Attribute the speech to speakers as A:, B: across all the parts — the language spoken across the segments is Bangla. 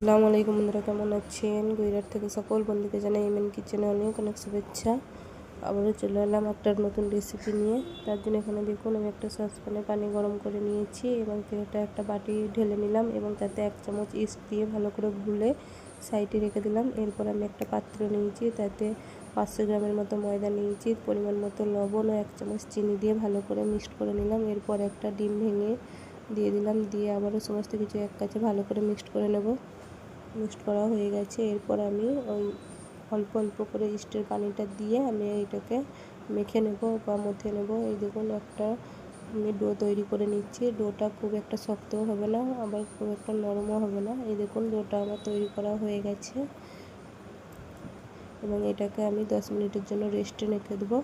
A: আসসালামু আলাইকুম বন্ধুরা, কেমন আছেন? গুজরাট থেকে সকল বন্ধুকে জানাই এমএন কিচেনে অনেক অনেক শুভেচ্ছা। আবারও চলে এলাম একটা নতুন রেসিপি নিয়ে। তার জন্য এখানে দেখুন আমি একটা সসপ্যানে পানি গরম করে নিয়েছি এবং সেটা একটা বাটি ঢেলে নিলাম এবং তাতে 1 চামচ ইস্ট দিয়ে ভালো করে গুলে সাইডে রেখে দিলাম। এরপর আমি একটা পাত্র নিয়েছি, তাতে 500 গ্রামের মতো ময়দা নিয়েছি, পরিমাণ মতো লবণ ও 1 চামচ চিনি দিয়ে ভালো করে মিক্সড করে নিলাম। এরপর একটা ডিম ভেঙে দিয়ে দিলাম, দিয়ে আবারও সমস্ত কিছু এক কাছে ভালো করে মিক্সড করে নেব। মিক্সড করা হয়ে গেছে। এরপর আমি ওই অল্প অল্প করে ইস্টের পানিটা দিয়ে আমি এটাকে মেখে নেব বা মথে নেব। এই দেখুন একটা আমি ডো তৈরি করে নিচ্ছি। ডোটা খুব একটা শক্তও হবে না, আবার খুব একটা নরমও হবে না। এই দেখুন ডোটা আমার তৈরি করা হয়ে গেছে এবং এটাকে আমি 10 মিনিটের জন্য রেস্টে রেখে দেবো।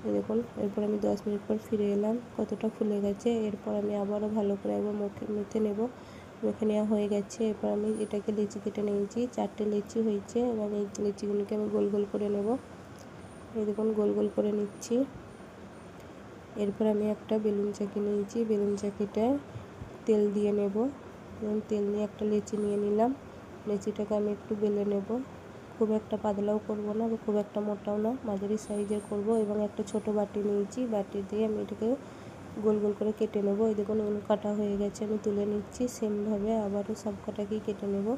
A: এই দেখুন এরপর আমি 10 মিনিট পর ফিরে এলাম, কতটা ফুলে গেছে। এরপর আমি আবারও ভালো করে একবার মেখে নেব। মেখে নেওয়া হয়ে গেছে। এরপর আমি এটাকে লেচি কেটে নিয়েছি, 4টে লেচি হয়েছে এবং এই লেচিগুলোকে আমি গোল গোল করে নেব। এই দেখুন গোল গোল করে নিচ্ছি। এরপর আমি একটা বেলুন চাকি নিয়েছি, বেলুন চাকিটায় তেল দিয়ে নেব এবং তেল নিয়ে একটা লেচি নিয়ে নিলাম। লেচিটাকে আমি একটু বেলে নেব, খুব একটা পাতলাও করব না, খুব একটা মোটাও না, মাঝারি সাইজের করব। এবং একটা ছোট বাটি নিয়েছি, বাটি দিয়ে আমি এটাকে গোল গোল করে কেটে নেব। এই দেখুন এগুলো কাটা হয়ে গেছে, আমি তুলে নিচ্ছি। সেমভাবে আবারও সব কটাকেই কেটে নেব।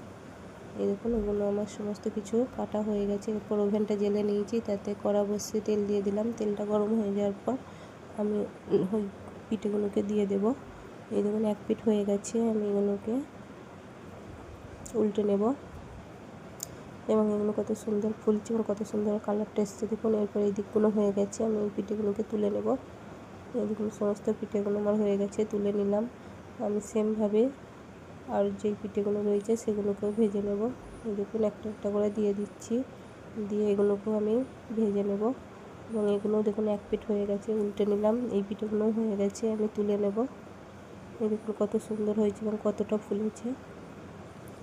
A: এই দেখুন এগুলো আমার সমস্ত কিছু কাটা হয়ে গেছে। এরপর ওভেনটা জ্বেলে নিয়েছি, তাতে কড়া বসিয়ে তেল দিয়ে দিলাম। তেলটা গরম হয়ে যাওয়ার পর আমি ওই পিঠেগুলোকে দিয়ে দেব। এই দেখুন এক পিঠ হয়ে গেছে, আমি এগুলোকে উল্টে নেব এবং এগুলো কত সুন্দর ফুলছে এবং কত সুন্দর কালারটা এসছে দেখুন। এরপর এই দিকগুলো হয়ে গেছে, আমি এই পিঠেগুলোকে তুলে নেব। এই দেখুন সমস্ত পিঠেগুলো আমার হয়ে গেছে, তুলে নিলাম। আমি সেমভাবে আর যেই পিঠেগুলো রয়েছে সেগুলোকেও ভেজে নেব। এই দেখুন একটা একটা করে দিয়ে দিচ্ছি, দিয়ে এগুলোকেও আমি ভেজে নেব। এবং এগুলো দেখুন এক পিঠ হয়ে গেছে, উল্টে নিলাম। এই পিঠেগুলো হয়ে গেছে, আমি তুলে নেব। এই দেখুন কত সুন্দর হয়েছে এবং কতটা ফুলেছে।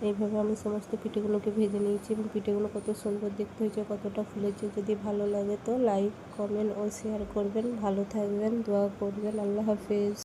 A: এইভাবে আমি সমস্ত পিঠেগুলোকে ভেজে নিয়েছি এবং পিঠেগুলো কত সুন্দর দেখতে হয়েছে, কতটা ফুলেছে। যদি ভালো লাগে তো লাইক, কমেন্ট ও শেয়ার করবেন। ভালো থাকবেন, দোয়া করবেন। আল্লাহ হাফেজ।